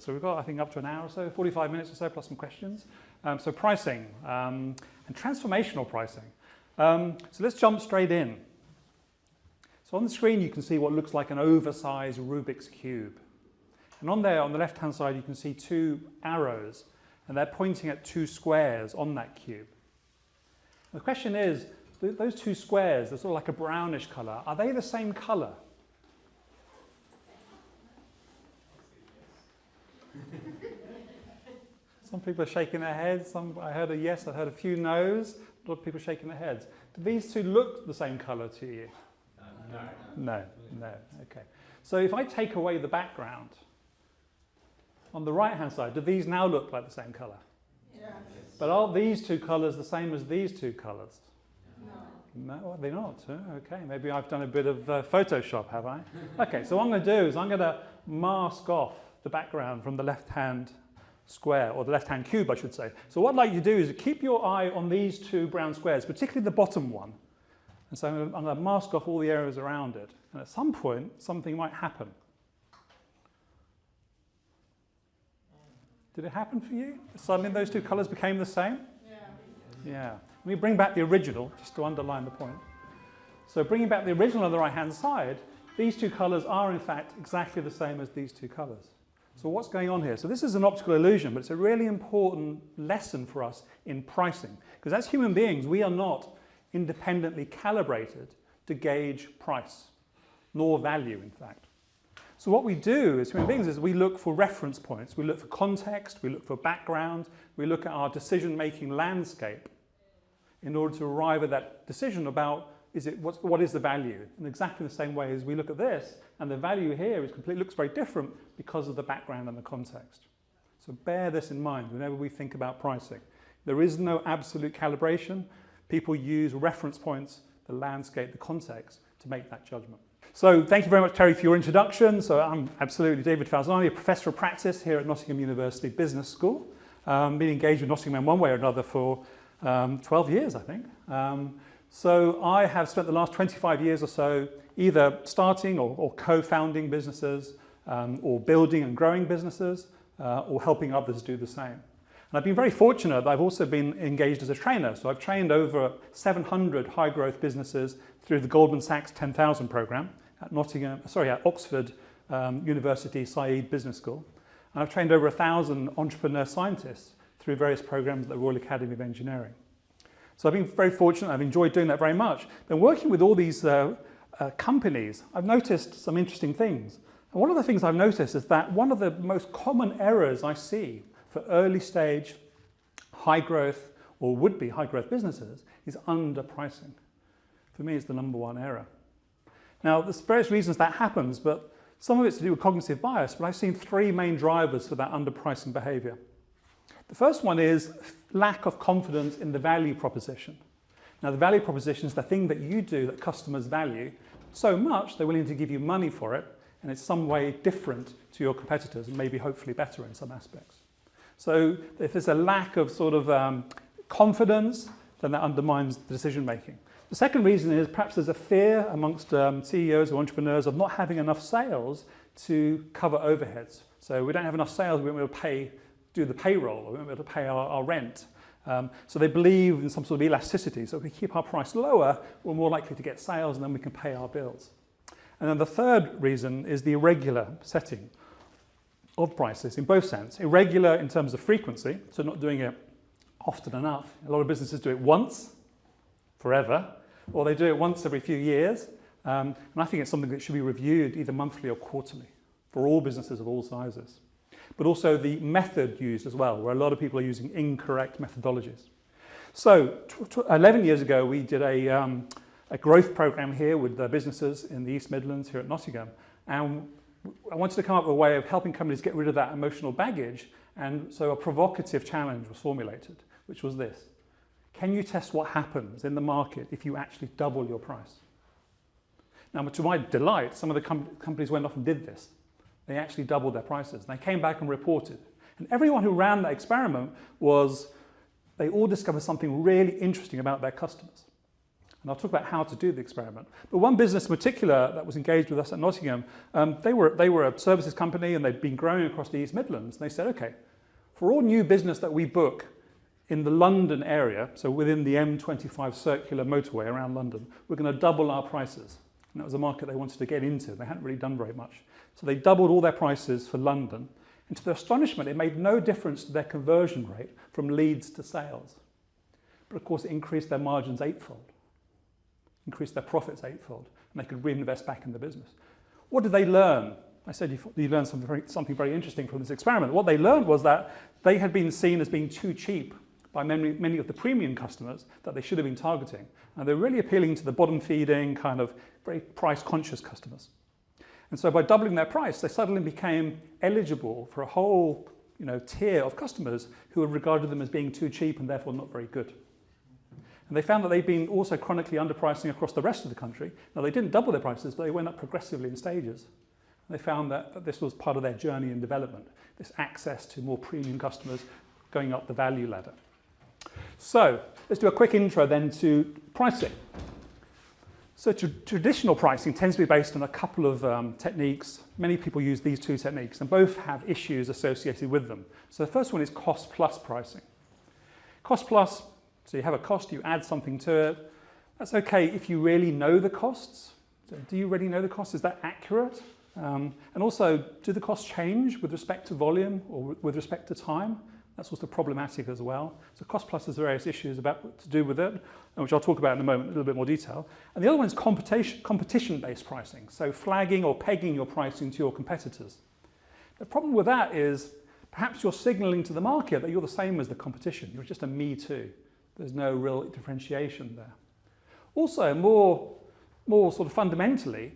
So we've got, I think, up to an hour or so, 45 minutes or so, plus some questions. So pricing and transformational pricing. So let's jump straight in. So on the screen, you can see what looks like an oversized Rubik's Cube. And on there, on the left-hand side, you can see two arrows, and they're pointing at two squares on that cube. The question is, those two squares, they're sort of like a brownish color, are they the same color? Some people are shaking their heads. I heard a yes, I heard a few no's. A lot of people shaking their heads. Do these two look the same color to you? No. Okay. So if I take away the background, on the right-hand side, do these now look like the same color? Yes. But are these two colors the same as these two colors? No, they're not. Okay, maybe I've done a bit of Photoshop, have I? Okay, so what I'm going to do is I'm going to mask off the background from the left-hand square, or the left-hand cube, I should say. So what I'd like you to do is keep your eye on these two brown squares, particularly the bottom one. And so I'm going to mask off all the areas around it. And at some point, something might happen. Did it happen for you? Suddenly those two colors became the same? Yeah. Let me bring back the original, just to underline the point. So bringing back the original on the right-hand side, these two colors are in fact exactly the same as these two colors. So what's going on here? So this is an optical illusion, but it's a really important lesson for us in pricing. Because as human beings, we are not independently calibrated to gauge price, nor value, in fact. So what we do as human beings is we look for reference points, we look for context, we look for background, we look at our decision-making landscape in order to arrive at that decision about what is the value. In exactly the same way as we look at this, and the value here looks very different because of the background and the context. So bear this in mind whenever we think about pricing. There is no absolute calibration. People use reference points, the landscape, the context, to make that judgment. So thank you very much, Terry, for your introduction. So I'm absolutely David Falzani, a professor of practice here at Nottingham University Business School. Been engaged with Nottingham in one way or another for 12 years, I think. So I have spent the last 25 years or so either starting or co-founding businesses, or building and growing businesses, or helping others do the same. And I've been very fortunate that I've also been engaged as a trainer. So I've trained over 700 high-growth businesses through the Goldman Sachs 10,000 program at Oxford University Said Business School. And I've trained over 1,000 entrepreneur scientists through various programs at the Royal Academy of Engineering. So I've been very fortunate. I've enjoyed doing that very much. Then working with all these companies, I've noticed some interesting things. And one of the things I've noticed is that one of the most common errors I see for early stage, high growth, or would-be high growth businesses is underpricing. For me, it's the number one error. Now, there's various reasons that happens, but some of it's to do with cognitive bias, but I've seen three main drivers for that underpricing behavior. The first one is lack of confidence in the value proposition. Now, the value proposition is the thing that you do that customers value so much they're willing to give you money for it, and it's some way different to your competitors and maybe hopefully better in some aspects. So if there's a lack of sort of confidence, then that undermines the decision making. The second reason is perhaps there's a fear amongst CEOs or entrepreneurs of not having enough sales to cover overheads. So we don't have enough sales, we won't be able to do the payroll, or we won't be able to pay our rent. So they believe in some sort of elasticity. So if we keep our price lower, we're more likely to get sales and then we can pay our bills. And then the third reason is the irregular setting of prices in both sense. Irregular in terms of frequency, so not doing it often enough. A lot of businesses do it once, forever, or they do it once every few years. And I think it's something that should be reviewed either monthly or quarterly for all businesses of all sizes. But also the method used as well, where a lot of people are using incorrect methodologies. So 11 years ago, we did a growth program here with the businesses in the East Midlands here at Nottingham. And I wanted to come up with a way of helping companies get rid of that emotional baggage. And so a provocative challenge was formulated, which was this. Can you test what happens in the market if you actually double your price? Now, to my delight, some of the companies went off and did this. They actually doubled their prices. They came back and reported. And everyone who ran that experiment they all discovered something really interesting about their customers. And I'll talk about how to do the experiment. But one business in particular that was engaged with us at Nottingham, they were a services company and they'd been growing across the East Midlands. And they said, okay, for all new business that we book in the London area, so within the M25 circular motorway around London, we're going to double our prices. And that was a market they wanted to get into. They hadn't really done very much. So they doubled all their prices for London. And to their astonishment, it made no difference to their conversion rate from leads to sales. But of course, it increased their margins eightfold, increased their profits eightfold, and they could reinvest back in the business. What did they learn? I said you learned something very interesting from this experiment. What they learned was that they had been seen as being too cheap by many of the premium customers that they should have been targeting. And they're really appealing to the bottom-feeding, kind of very price-conscious customers. And so by doubling their price, they suddenly became eligible for a whole tier of customers who had regarded them as being too cheap and therefore not very good. And they found that they'd been also chronically underpricing across the rest of the country. Now, they didn't double their prices, but they went up progressively in stages. And they found that this was part of their journey in development, this access to more premium customers going up the value ladder. So let's do a quick intro then to pricing. So traditional pricing tends to be based on a couple of techniques. Many people use these two techniques, and both have issues associated with them. So the first one is cost-plus pricing. Cost-plus, so you have a cost, you add something to it. That's okay if you really know the costs. So do you really know the costs? Is that accurate? And also, do the costs change with respect to volume or with respect to time? That's also problematic as well. So cost plus has various issues to do with it, which I'll talk about in a moment in a little bit more detail. And the other one is competition-based pricing, so flagging or pegging your pricing to your competitors. The problem with that is perhaps you're signalling to the market that you're the same as the competition. You're just a me too. There's no real differentiation there. Also, more sort of fundamentally,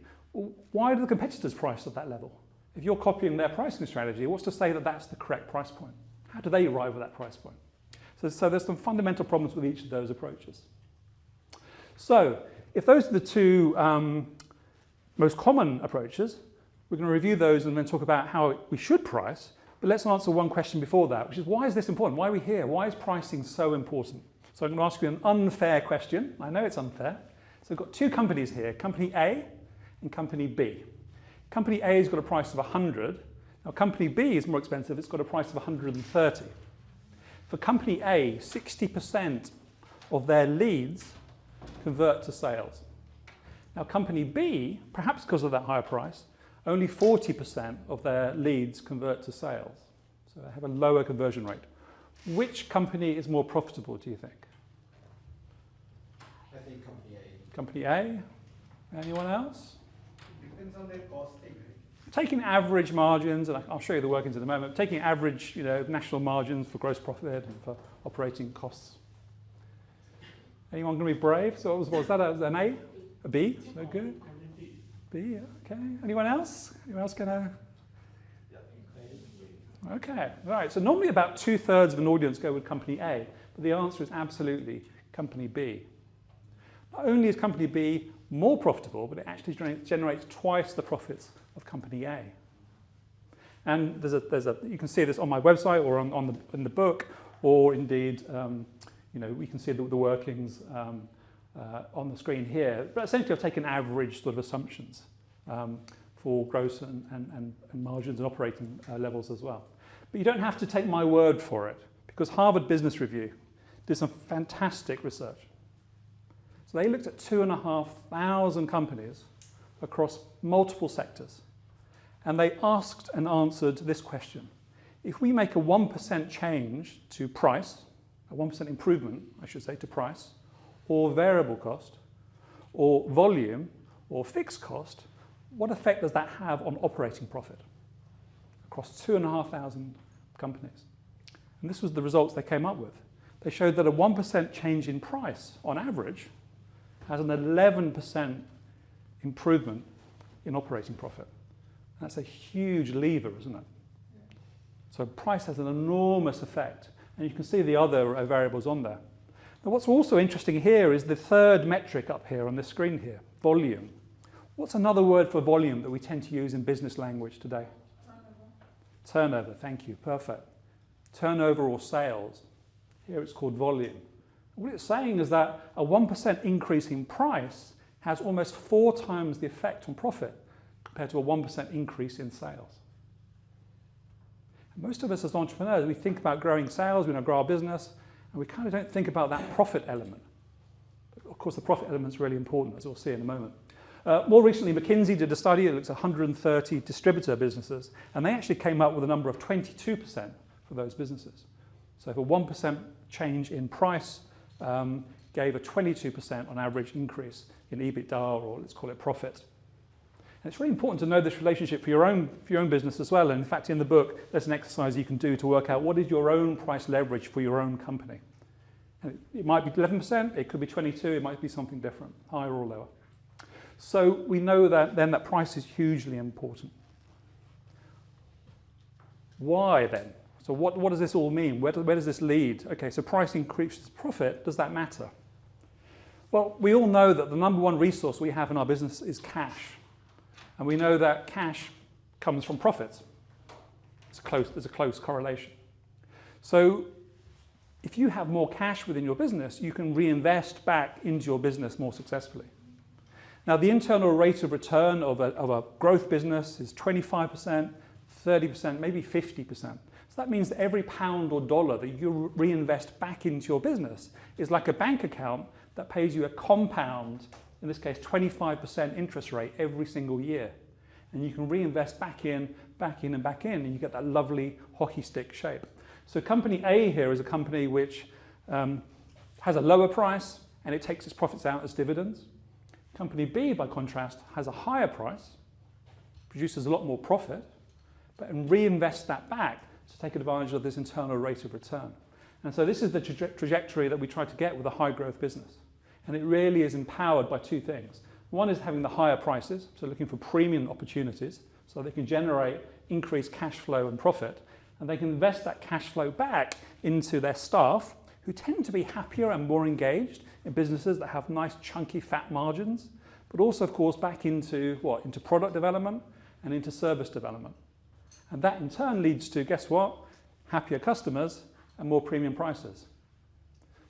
why do the competitors price at that level? If you're copying their pricing strategy, what's to say that that's the correct price point? How do they arrive at that price point? So there's some fundamental problems with each of those approaches. So if those are the two most common approaches, we're going to review those and then talk about how we should price. But let's answer one question before that, which is why is this important? Why are we here? Why is pricing so important? So I'm going to ask you an unfair question. I know it's unfair. So we've got two companies here, Company A and Company B. Company A has got a price of 100. Now, Company B is more expensive. It's got a price of 130. For Company A, 60% of their leads convert to sales. Now, Company B, perhaps because of that higher price, only 40% of their leads convert to sales. So they have a lower conversion rate. Which company is more profitable, do you think? I think Company A. Company A? Anyone else? Depends on their costing. Taking average margins, and I'll show you the workings in a moment, taking average national margins for gross profit and for operating costs. Anyone going to be brave? So what was that, an A? A B? So good? B, okay. Anyone else? Anyone else going to? Okay, all right. So normally about 2/3 of an audience go with Company A, but the answer is absolutely Company B. Not only is Company B more profitable, but it actually generates twice the profits of Company A. And you can see this on my website or in the book, or indeed, we can see the workings on the screen here. But essentially, I've taken average sort of assumptions for gross and margins and operating levels as well. But you don't have to take my word for it, because Harvard Business Review did some fantastic research. So they looked at 2,500 companies across multiple sectors. And they asked and answered this question. If we make a 1% change to price, a 1% improvement, I should say, to price, or variable cost, or volume, or fixed cost, what effect does that have on operating profit across 2,500 companies? And this was the results they came up with. They showed that a 1% change in price, on average, has an 11% improvement in operating profit. That's a huge lever, isn't it? So price has an enormous effect, and you can see the other variables on there. Now, what's also interesting here is the third metric up here on this screen here, volume. What's another word for volume that we tend to use in business language today? Turnover, thank you, perfect. Turnover or sales. Here it's called volume. What it's saying is that a 1% increase in price has almost 4 times the effect on profit compared to a 1% increase in sales. And most of us as entrepreneurs, we think about growing sales, we want to grow our business, and we kind of don't think about that profit element. But of course, the profit element is really important, as we'll see in a moment. More recently, McKinsey did a study that looks at 130 distributor businesses, and they actually came up with a number of 22% for those businesses. So if a 1% change in price gave a 22% on average increase in EBITDA, or let's call it profit. And it's really important to know this relationship for your own business as well. And in fact, in the book, there's an exercise you can do to work out what is your own price leverage for your own company. And it might be 11%, it could be 22%, it might be something different, higher or lower. So we know that then that price is hugely important. Why then? So what does this all mean? Where does this lead? Okay, so price increases profit. Does that matter? Well, we all know that the number one resource we have in our business is cash. And we know that cash comes from profits. There's a close correlation. So if you have more cash within your business, you can reinvest back into your business more successfully. Now, the internal rate of return of a growth business is 25%, 30%, maybe 50%. So that means that every pound or dollar that you reinvest back into your business is like a bank account that pays you a compound, in this case 25% interest rate every single year. And you can reinvest back in, and you get that lovely hockey stick shape. So company A here is a company which has a lower price and it takes its profits out as dividends. Company B, by contrast, has a higher price, produces a lot more profit, but reinvests that back to take advantage of this internal rate of return. And so this is the trajectory that we try to get with a high growth business. And it really is empowered by 2 things. One is having the higher prices, so looking for premium opportunities, so they can generate increased cash flow and profit, and they can invest that cash flow back into their staff, who tend to be happier and more engaged in businesses that have nice chunky fat margins, but also of course back into what? Into product development and into service development. And that in turn leads to, guess what? Happier customers and more premium prices.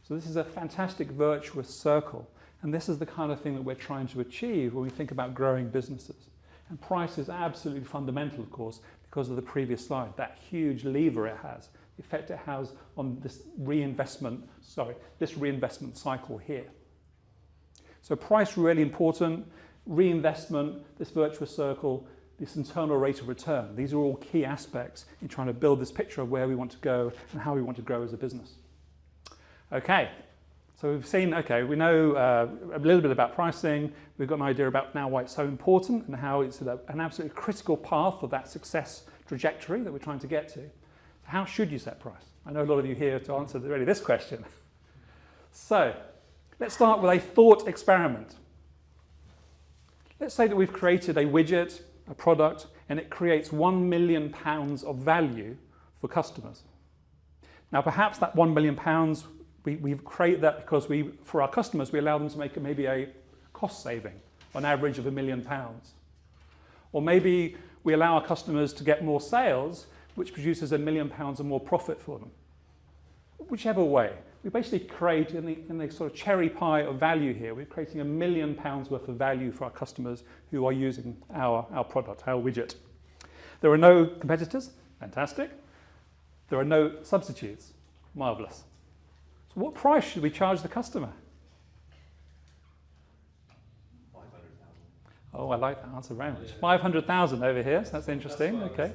So this is a fantastic virtuous circle. And this is the kind of thing that we're trying to achieve when we think about growing businesses. And price is absolutely fundamental, of course, because of the previous slide, that huge lever it has, the effect it has on this reinvestment cycle here. So price really important, reinvestment, this virtuous circle, this internal rate of return. These are all key aspects in trying to build this picture of where we want to go and how we want to grow as a business. Okay, so we've seen, we know a little bit about pricing. We've got an idea about now why it's so important and how it's an absolutely critical path of that success trajectory that we're trying to get to. How should you set price? I know a lot of you here to answer really this question. So let's start with a thought experiment. Let's say that we've created a widget, a product, and it creates £1 million of value for customers. Now perhaps that £1 million, we've created that because for our customers, we allow them to make maybe a cost saving on average of £1 million. Or maybe we allow our customers to get more sales, which produces £1 million or more profit for them. Whichever way, we basically create in the sort of cherry pie of value here, we're creating £1 million worth of value for our customers who are using our product, our widget. There are no competitors, fantastic. There are no substitutes, marvelous. So what price should we charge the customer? 500,000. Oh, I like that answer very much. 500,000 over here, so that's interesting, okay.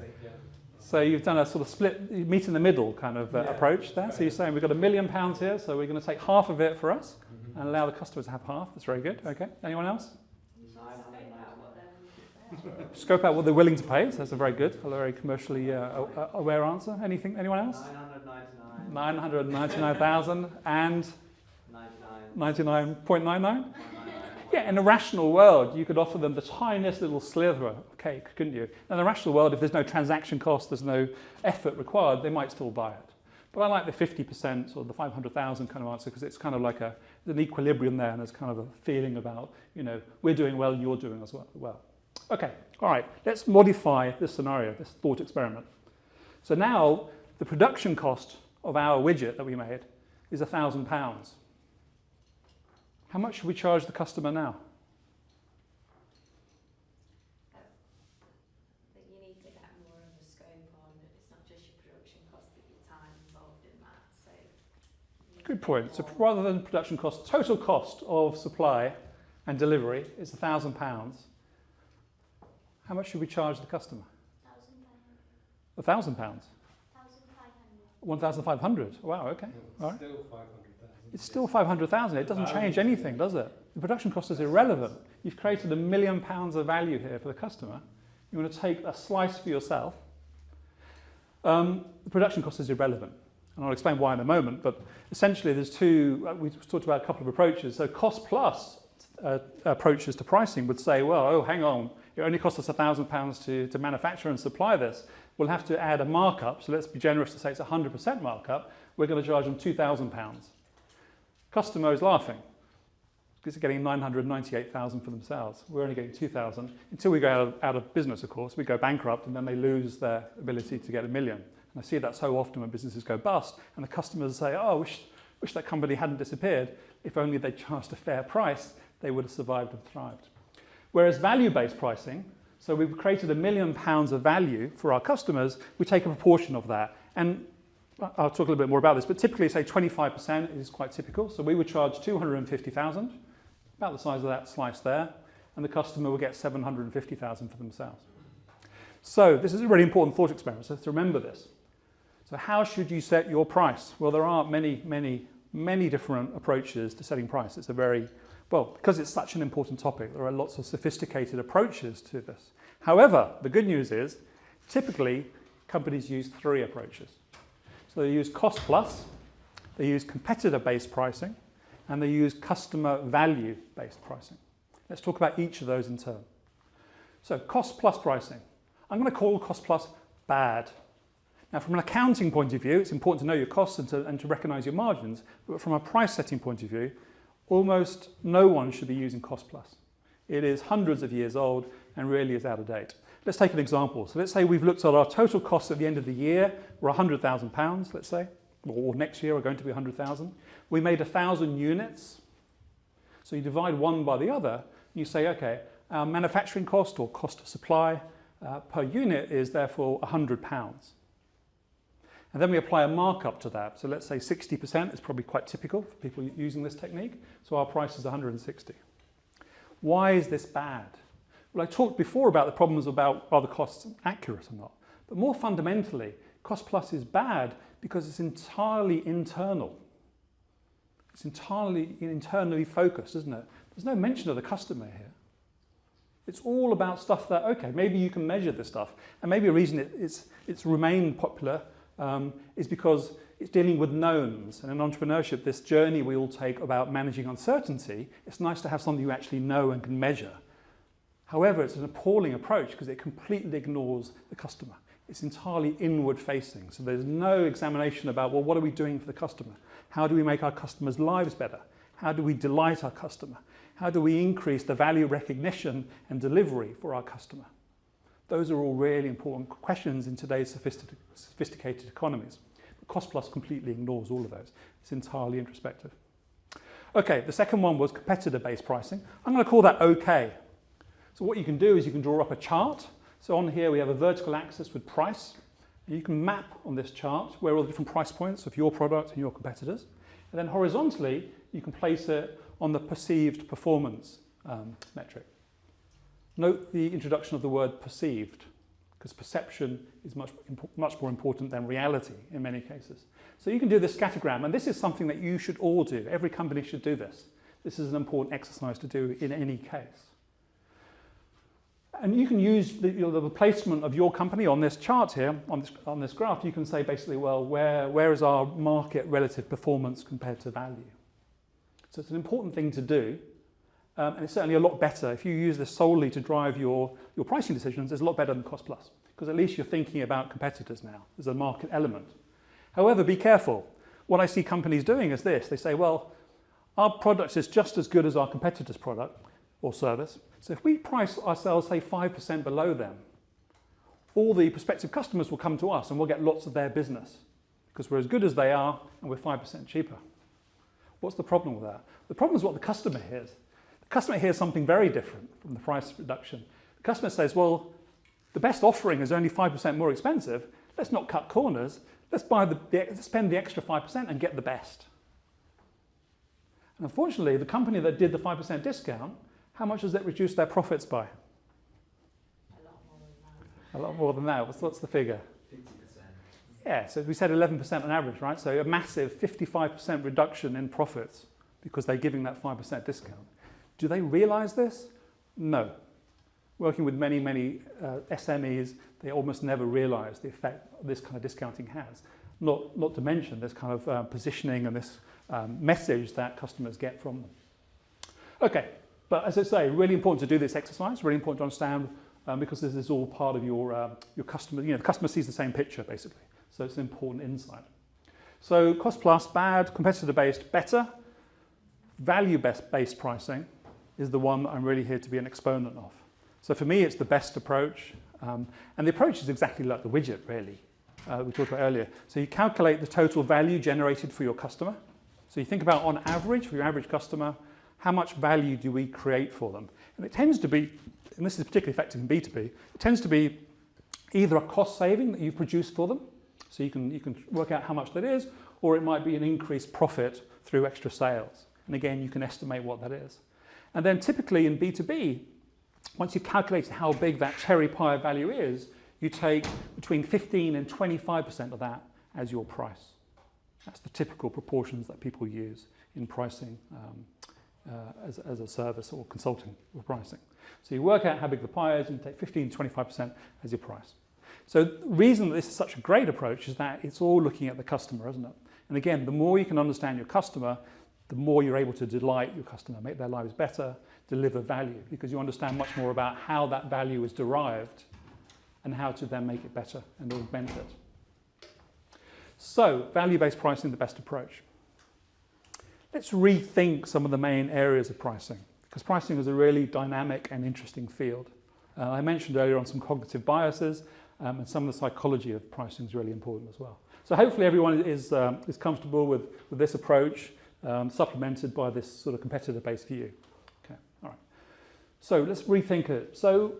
So you've done a sort of split, meet in the middle kind of approach there. So you're saying we've got £1 million here, so we're going to take half of it for us and allow the customers to have half. That's very good. Okay. Anyone else? 999. Scope out what they're willing to pay. So that's a very good, a very commercially aware answer. Anyone else? 999. 999,000 and 99. 99.99? Yeah, in a rational world, you could offer them the tiniest little sliver of cake, couldn't you? In the rational world, if there's no transaction cost, there's no effort required, they might still buy it. But I like the 50% or the 500,000 kind of answer because it's kind of like an equilibrium there and there's kind of a feeling about, we're doing well and you're doing as well. Okay, all right, let's modify this scenario, this thought experiment. So now the production cost of our widget that we made is £1,000. How much should we charge the customer now? I think you need to get more of a scope on. It's not just your production cost, but your time involved in that. So Good point. So rather than production cost, total cost of supply and delivery is £1,000. How much should we charge the customer? £1,000. £1,500. 1,500. Wow. Okay. All right. Still 500,000. It's still 500,000. It doesn't change anything, does it? The production cost is irrelevant. You've created £1 million of value here for the customer. You want to take a slice for yourself. The production cost is irrelevant. And I'll explain why in a moment, but essentially there's two, we talked about a couple of approaches. So cost plus approaches to pricing would say, well, oh, hang on, it only costs us £1,000 to manufacture and supply this. We'll have to add a markup, so let's be generous to say it's 100% markup. We're going to charge them £2,000. Customer is laughing because they're getting 998,000 for themselves. We're only getting 2,000 until we go out of business, of course. We go bankrupt and then they lose their ability to get $1 million. And I see that so often when businesses go bust and the customers say, oh, wish that company hadn't disappeared. If only they charged a fair price, they would have survived and thrived. Whereas value-based pricing, so we've created £1 million of value for our customers, we take a proportion of that. And I'll talk a little bit more about this, but typically say 25% is quite typical. So we would charge 250,000, about the size of that slice there, and the customer will get 750,000 for themselves. So this is a really important thought experiment, so to remember this. So how should you set your price? Well, there are many different approaches to setting price. It's a very, well, because it's such an important topic, there are lots of sophisticated approaches to this. However, the good news is, typically, companies use 3 approaches. So they use cost plus, they use competitor-based pricing, and they use customer value-based pricing. Let's talk about each of those in turn. So cost plus pricing. I'm going to call cost plus bad. Now, from an accounting point of view, it's important to know your costs and to recognize your margins, but from a price setting point of view, almost no one should be using cost plus. It is hundreds of years old and really is out of date. Let's take an example. So let's say we've looked at our total costs at the end of the year, were £100,000, let's say, or next year are going to be 100,000. We made 1,000 units. So you divide one by the other, and you say, okay, our manufacturing cost or cost of supply per unit is therefore £100. And then we apply a markup to that. So let's say 60% is probably quite typical for people using this technique. So our price is 160. Why is this bad? Well, I talked before about the problems about are the costs accurate or not. But more fundamentally, cost plus is bad because it's entirely internal. It's entirely internally focused, isn't it? There's no mention of the customer here. It's all about stuff that, okay, maybe you can measure this stuff. And maybe a reason it's remained popular is because it's dealing with knowns. And in entrepreneurship, this journey we all take about managing uncertainty, it's nice to have something you actually know and can measure. However, it's an appalling approach because it completely ignores the customer. It's entirely inward facing. So there's no examination about, well, what are we doing for the customer? How do we make our customers' lives better? How do we delight our customer? How do we increase the value recognition and delivery for our customer? Those are all really important questions in today's sophisticated economies. But cost plus completely ignores all of those. It's entirely introspective. Okay, the second one was competitor-based pricing. I'm going to call that okay. So what you can do is you can draw up a chart. So on here we have a vertical axis with price. And you can map on this chart where all the different price points of your product and your competitors. And then horizontally, you can place it on the perceived performance metric. Note the introduction of the word perceived, because perception is much more important than reality in many cases. So you can do this scattergram, and this is something that you should all do. Every company should do this. This is an important exercise to do in any case. And you can use the placement of your company on this chart here, on this graph. You can say basically, well, where is our market relative performance compared to value? So it's an important thing to do. And it's certainly a lot better if you use this solely to drive your pricing decisions. It's a lot better than cost plus because at least you're thinking about competitors now. There's a market element. However, be careful. What I see companies doing is this. They say, well, our product is just as good as our competitor's product or service. So if we price ourselves, say, 5% below them, all the prospective customers will come to us and we'll get lots of their business because we're as good as they are and we're 5% cheaper. What's the problem with that? The problem is what the customer hears. The customer hears something very different from the price reduction. The customer says, well, the best offering is only 5% more expensive. Let's not cut corners. Let's spend the extra 5% and get the best. And unfortunately, the company that did the 5% discount, how much does that reduce their profits by? A lot more than that. What's the figure? 50%. Yeah, so we said 11% on average, right? So a massive 55% reduction in profits because they're giving that 5% discount. Do they realize this? No. Working with many SMEs, they almost never realize the effect this kind of discounting has. Not to mention this kind of positioning and this message that customers get from them. Okay, but as I say, really important to do this exercise, really important to understand because this is all part of your customer. The customer sees the same picture basically, so it's an important insight. So cost plus, bad, competitor-based, better. Value-based pricing is the one I'm really here to be an exponent of. So for me, it's the best approach, and the approach is exactly like the widget, really, we talked about earlier. So you calculate the total value generated for your customer. So you think about, on average, for your average customer, how much value do we create for them? And it tends to be, and this is particularly effective in B2B, it tends to be either a cost saving that you produce for them, so you can work out how much that is, or it might be an increased profit through extra sales. And again, you can estimate what that is. And then typically in B2B, once you've calculated how big that cherry pie value is, you take between 15 and 25% of that as your price. That's the typical proportions that people use in pricing as a service or consulting or pricing. So you work out how big the pie is and you take 15 to 25% as your price. So the reason that this is such a great approach is that it's all looking at the customer, isn't it? And again, the more you can understand your customer, the more you're able to delight your customer, make their lives better, deliver value, because you understand much more about how that value is derived and how to then make it better and augment it. So, value-based pricing, the best approach. Let's rethink some of the main areas of pricing, because pricing is a really dynamic and interesting field. I mentioned earlier on some cognitive biases, and some of the psychology of pricing is really important as well. So hopefully everyone is comfortable with this approach, supplemented by this sort of competitor-based view. Okay, all right. So let's rethink it. So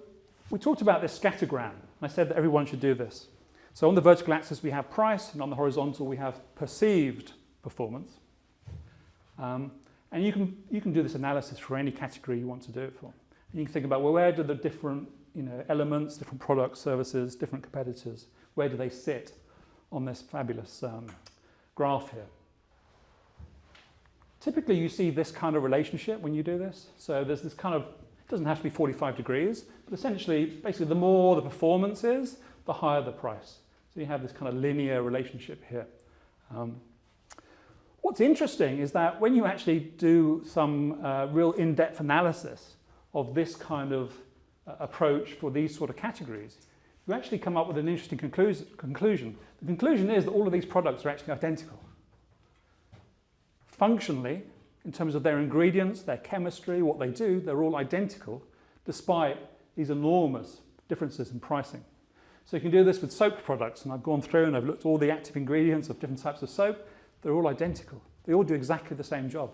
we talked about this scattergram. I said that everyone should do this. So on the vertical axis we have price, and on the horizontal we have perceived performance. And you can do this analysis for any category you want to do it for. And you can think about, well, where do the different elements, different products, services, different competitors, where do they sit on this fabulous graph here? Typically you see this kind of relationship when you do this. So there's this kind of, it doesn't have to be 45 degrees, but essentially, basically the more the performance is, the higher the price. So you have this kind of linear relationship here. What's interesting is that when you actually do some real in-depth analysis of this kind of approach for these sort of categories, you actually come up with an interesting conclusion. The conclusion is that all of these products are actually identical. Functionally, in terms of their ingredients, their chemistry, what they do, they're all identical, despite these enormous differences in pricing. So you can do this with soap products, and I've gone through and I've looked at all the active ingredients of different types of soap. They're all identical. They all do exactly the same job.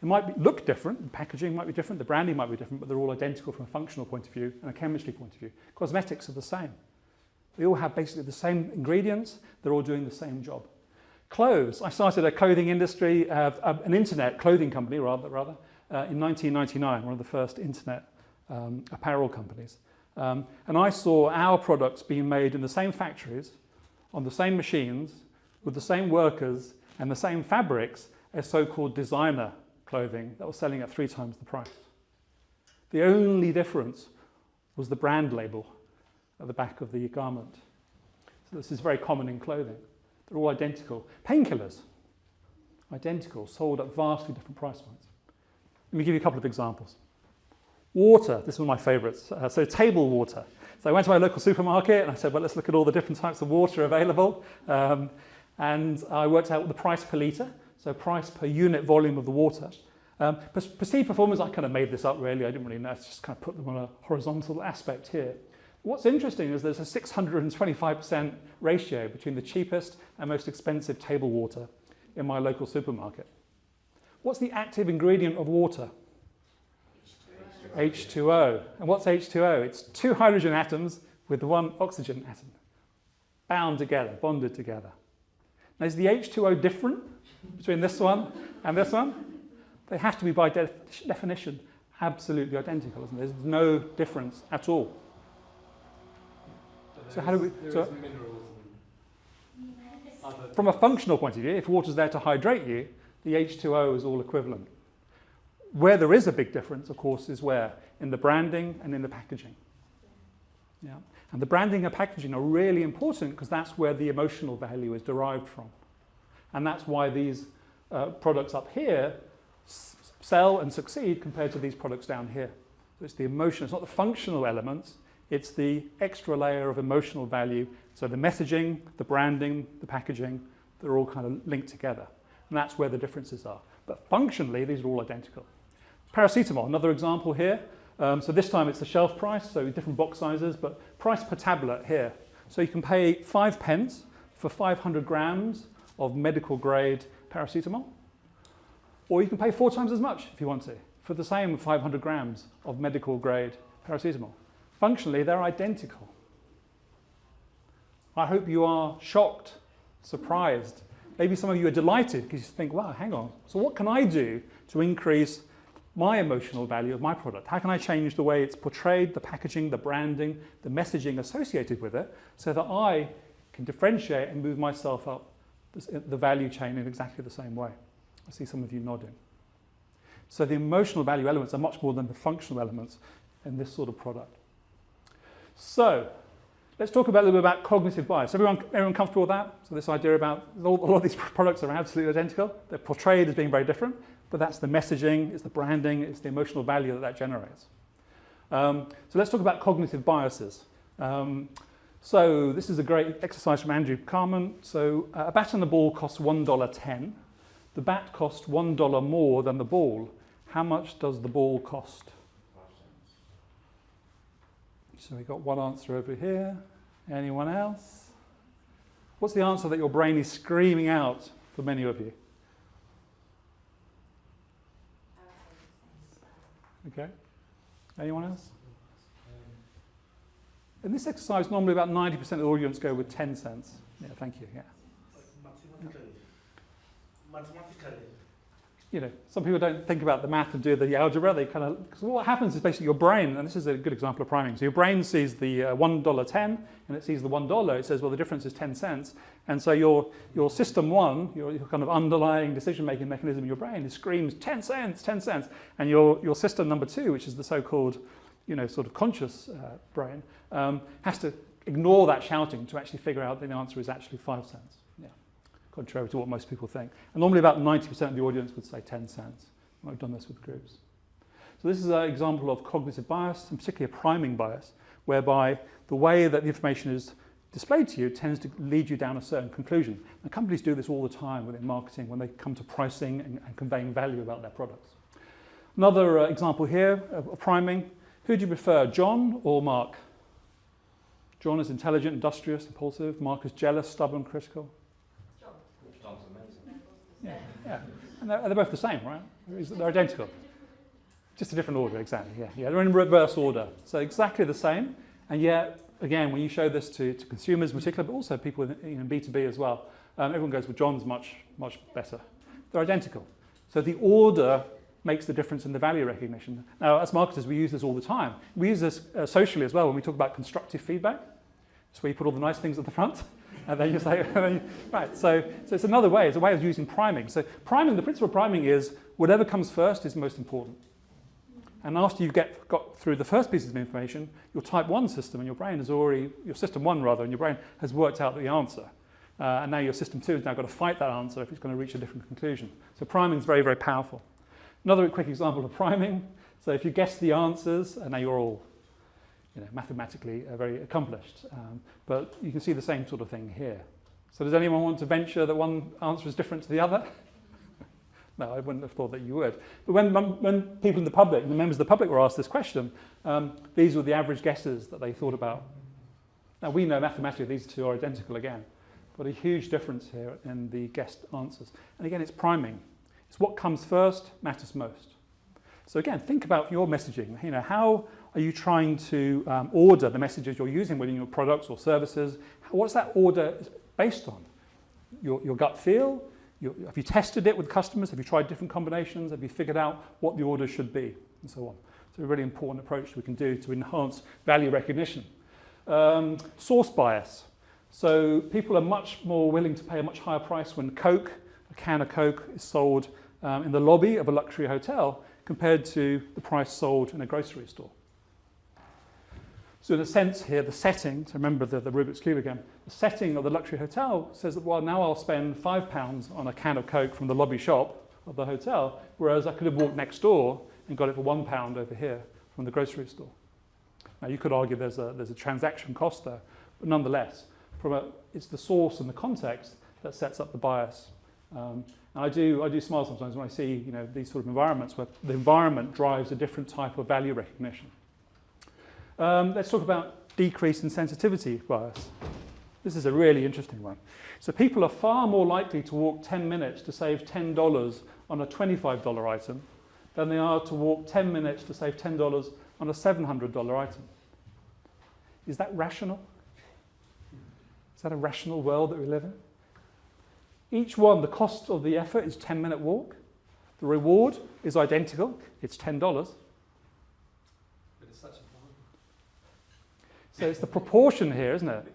It might look different, the packaging might be different, the branding might be different, but they're all identical from a functional point of view and a chemistry point of view. Cosmetics are the same. They all have basically the same ingredients, they're all doing the same job. Clothes. I started a clothing industry, an internet clothing company rather, in 1999, one of the first internet apparel companies. And I saw our products being made in the same factories, on the same machines, with the same workers and the same fabrics as so-called designer clothing that was selling at 3 times the price. The only difference was the brand label at the back of the garment. So this is very common in clothing. They're all identical. Painkillers, identical, sold at vastly different price points. Let me give you a couple of examples. Water, this is one of my favorites. So table water. So I went to my local supermarket and I said, well, let's look at all the different types of water available. And I worked out the price per litre, so price per unit volume of the water. Perceived performance, I kind of made this up really, I didn't really know, I just kind of put them on a horizontal aspect here. What's interesting is there's a 625% ratio between the cheapest and most expensive table water in my local supermarket. what's the active ingredient of water? H2O. And what's H2O? It's two hydrogen atoms with one oxygen atom, bound together, bonded together. Now, is the H2O different between this one and this one? They have to be, by definition, absolutely identical, isn't there? There's no difference at all. So how do we... From a functional point of view, if water's there to hydrate you, the H2O is all equivalent. Where there is a big difference, of course, is where? In the branding and in the packaging. Yeah. And the branding and packaging are really important because that's where the emotional value is derived from. And that's why these products up here sell and succeed compared to these products down here. So it's the emotion, it's not the functional elements, it's the extra layer of emotional value. So the messaging, the branding, the packaging, they're all kind of linked together. And that's where the differences are. But functionally, these are all identical. Paracetamol, another example here. So this time it's the shelf price, so different box sizes, but price per tablet here. So you can pay 5 pence for 500 grams of medical grade paracetamol, or you can pay 4 times as much if you want to, for the same 500 grams of medical grade paracetamol. Functionally, they're identical. I hope you are shocked, surprised. Maybe some of you are delighted because you think, wow, hang on, so what can I do to increase my emotional value of my product? How can I change the way it's portrayed, the packaging, the branding, the messaging associated with it, so that I can differentiate and move myself up the value chain in exactly the same way? I see some of you nodding. So the emotional value elements are much more than the functional elements in this sort of product. So let's talk about a little bit about cognitive bias. Everyone comfortable with that? So this idea about a lot of these products are absolutely identical. They're portrayed as being very different, but that's the messaging, it's the branding, it's the emotional value that generates. So let's talk about cognitive biases. So this is a great exercise from Andrew Carman. So a bat and the ball costs $1.10. The bat cost $1 more than the ball. How much does the ball cost? 5 cents. So we've got one answer over here. Anyone else? What's the answer that your brain is screaming out for many of you? Okay. Anyone else? In this exercise, normally about 90% of the audience go with 10 cents. Yeah, thank you. Yeah. Mathematically. You know, some people don't think about the math and do the algebra. They kind of, because what happens is basically your brain, and this is a good example of priming. So your brain sees the $1.10 and it sees the $1. It says, well, the difference is 10 cents. And so your system one, your kind of underlying decision-making mechanism in your brain, screams 10 cents, 10 cents. And your system number 2, which is the so-called, you know, sort of conscious brain, has to ignore that shouting to actually figure out that the answer is actually 5 cents. Yeah, contrary to what most people think. And normally about 90% of the audience would say 10 cents. I've done this with groups. So this is an example of cognitive bias, and particularly a priming bias, whereby the way that the information is displayed to you tends to lead you down a certain conclusion. And companies do this all the time within marketing when they come to pricing and conveying value about their products. Another example here of priming. Who do you prefer, John or Mark? John is intelligent, industrious, impulsive. Mark is jealous, stubborn, critical. John's amazing. Yeah. And they're both the same, right? They're identical. Just a different order, exactly. Yeah. They're in reverse order. So exactly the same. And yet, again, when you show this to consumers in particular, but also people in B2B as well, everyone goes, well, John's much better. They're identical. So the order makes the difference in the value recognition. Now, as marketers, we use this all the time. We use this socially as well when we talk about constructive feedback. So where you put all the nice things at the front, and then you say, right, so it's another way. It's a way of using priming. So priming, the principle of priming is whatever comes first is most important. And after you've got through the first pieces of information, your type 1 system and your brain has already, your system 1 rather, and your brain has worked out the answer. And now your system 2 has now got to fight that answer if it's going to reach a different conclusion. So priming is very, very powerful. Another quick example of priming. So if you guess the answers, and now you're all mathematically very accomplished. But you can see the same sort of thing here. So does anyone want to venture that one answer is different to the other? No, I wouldn't have thought that you would. But when people in the public, the members of the public were asked this question, these were the average guesses that they thought about. Now we know mathematically these two are identical again, but a huge difference here in the guessed answers. And again, it's priming. It's what comes first matters most. So again, think about your messaging. How are you trying to order the messages you're using within your products or services? What's that order based on? Your gut feel? Have you tested it with customers? Have you tried different combinations? Have you figured out what the order should be? And so on. So a really important approach we can do to enhance value recognition. Source bias. So people are much more willing to pay a much higher price when a can of Coke is sold in the lobby of a luxury hotel compared to the price sold in a grocery store. So in a sense here, the setting, so remember the Rubik's Cube again, the setting of the luxury hotel says that, well, now I'll spend £5 on a can of Coke from the lobby shop of the hotel, whereas I could have walked next door and got it for £1 over here from the grocery store. Now you could argue there's a transaction cost there, but nonetheless, it's the source and the context that sets up the bias. And I do smile sometimes when I see these sort of environments where the environment drives a different type of value recognition. Let's talk about decrease in sensitivity bias. This is a really interesting one. So people are far more likely to walk 10 minutes to save $10 on a $25 item than they are to walk 10 minutes to save $10 on a $700 item. Is that rational? Is that a rational world that we live in? Each one, the cost of the effort is 10-minute walk. The reward is identical. It's $10. But it's such a fun. So it's the proportion here, isn't it?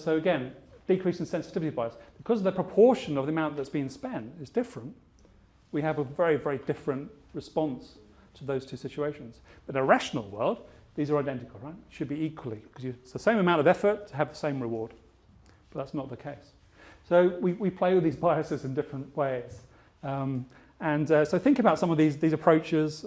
So again, decrease in sensitivity bias. Because the proportion of the amount that's being spent is different, we have a very, very different response to those two situations. But in a rational world, these are identical, right? Should be equally, because it's the same amount of effort to have the same reward. But that's not the case. So we play with these biases in different ways. So think about some of these approaches.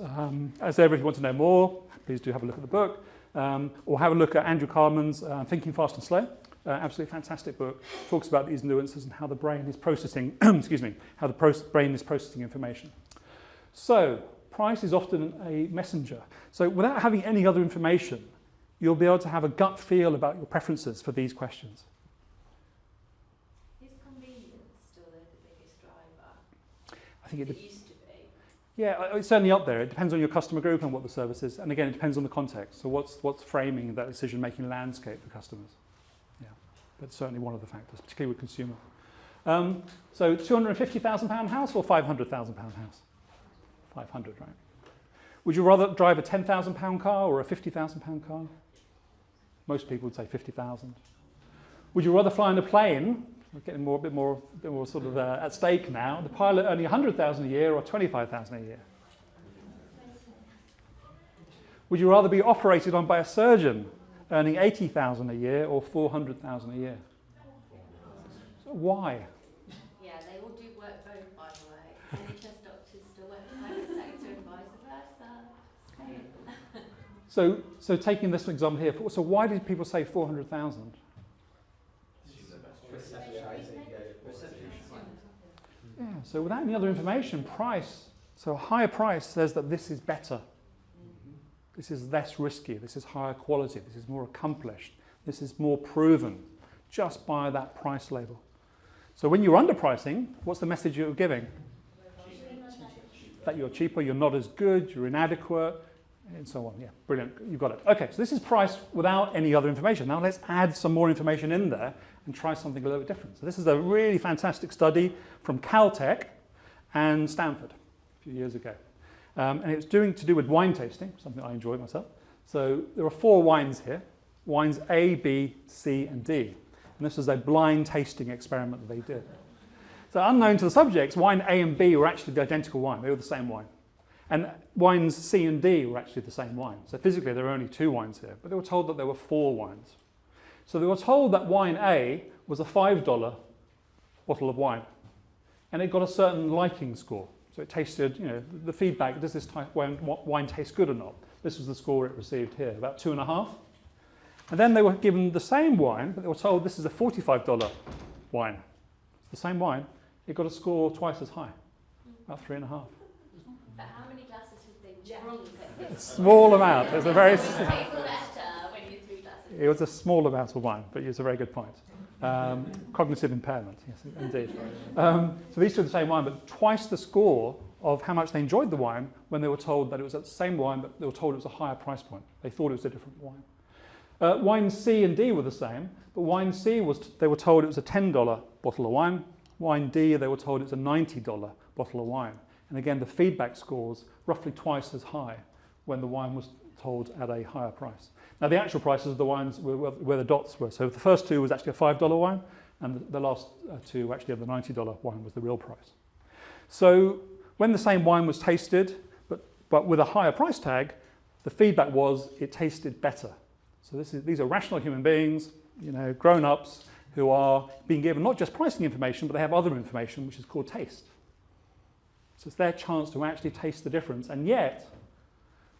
As ever, if you want to know more, please do have a look at the book. Or have a look at Andrew Carman's Thinking Fast and Slow. Absolutely fantastic book. Talks about these nuances and how the brain is processing, how the brain is processing information. So price is often a messenger. So without having any other information, you'll be able to have a gut feel about your preferences for these questions. Is convenience still the biggest driver? I think It used to be. Yeah, it's certainly up there. It depends on your customer group and what the service is. And again, it depends on the context. So what's framing that decision-making landscape for customers? Yeah, that's certainly one of the factors, particularly with consumer. So £250,000 house or £500,000 house? 500, right? Would you rather drive a £10,000 car or a £50,000 car? Most people would say 50,000. Would you rather fly on a plane? We're getting a bit more sort of at stake now. The pilot earning 100,000 a year or 25,000 a year? Would you rather be operated on by a surgeon earning 80,000 a year or 400,000 a year? So why? Yeah, they all do work both, by the way. NHS doctors still work in the private sector and vice versa. So taking this example here, so why did people say 400,000? Yeah, so without any other information, price, so a higher price says that this is better. This is less risky, this is higher quality, this is more accomplished, this is more proven, just by that price label. So when you're underpricing, what's the message you're giving? That you're cheaper, you're not as good, you're inadequate, and so on. Yeah, brilliant, you've got it. Okay, so this is price without any other information. Now let's add some more information in there and try something a little bit different. So this is a really fantastic study from Caltech and Stanford a few years ago. And it's to do with wine tasting, something I enjoy myself. So there are 4 wines here, wines A, B, C, and D. And this was a blind tasting experiment that they did. So unknown to the subjects, wine A and B were actually the identical wine. They were the same wine. And wines C and D were actually the same wine. So physically there were only 2 wines here, but they were told that there were 4 wines. So they were told that wine A was a $5 bottle of wine. And it got a certain liking score. So it tasted, the feedback, does this type of wine taste good or not? This was the score it received here, about 2.5. And then they were given the same wine, but they were told this is a $45 wine. It's the same wine. It got a score twice as high, about 3.5. But how many glasses have they drunk at this? Small amount. It's a very. You pay for better when you 3 glasses. It was a small amount of wine, but it's a very good point. Cognitive impairment, yes, indeed. So these two are the same wine, but twice the score of how much they enjoyed the wine when they were told that it was the same wine, but they were told it was a higher price point. They thought it was a different wine. Wine C and D were the same, but wine C they were told it was a $10 bottle of wine. Wine D, they were told it was a $90 bottle of wine. And again, the feedback scores roughly twice as high when the wine was told at a higher price. Now, the actual prices of the wines were where the dots were. So the first two was actually a $5 wine, and the last two actually of the $90 wine was the real price. So when the same wine was tasted, but with a higher price tag, the feedback was it tasted better. So these are rational human beings, grown-ups, who are being given not just pricing information, but they have other information, which is called taste. So it's their chance to actually taste the difference. And yet,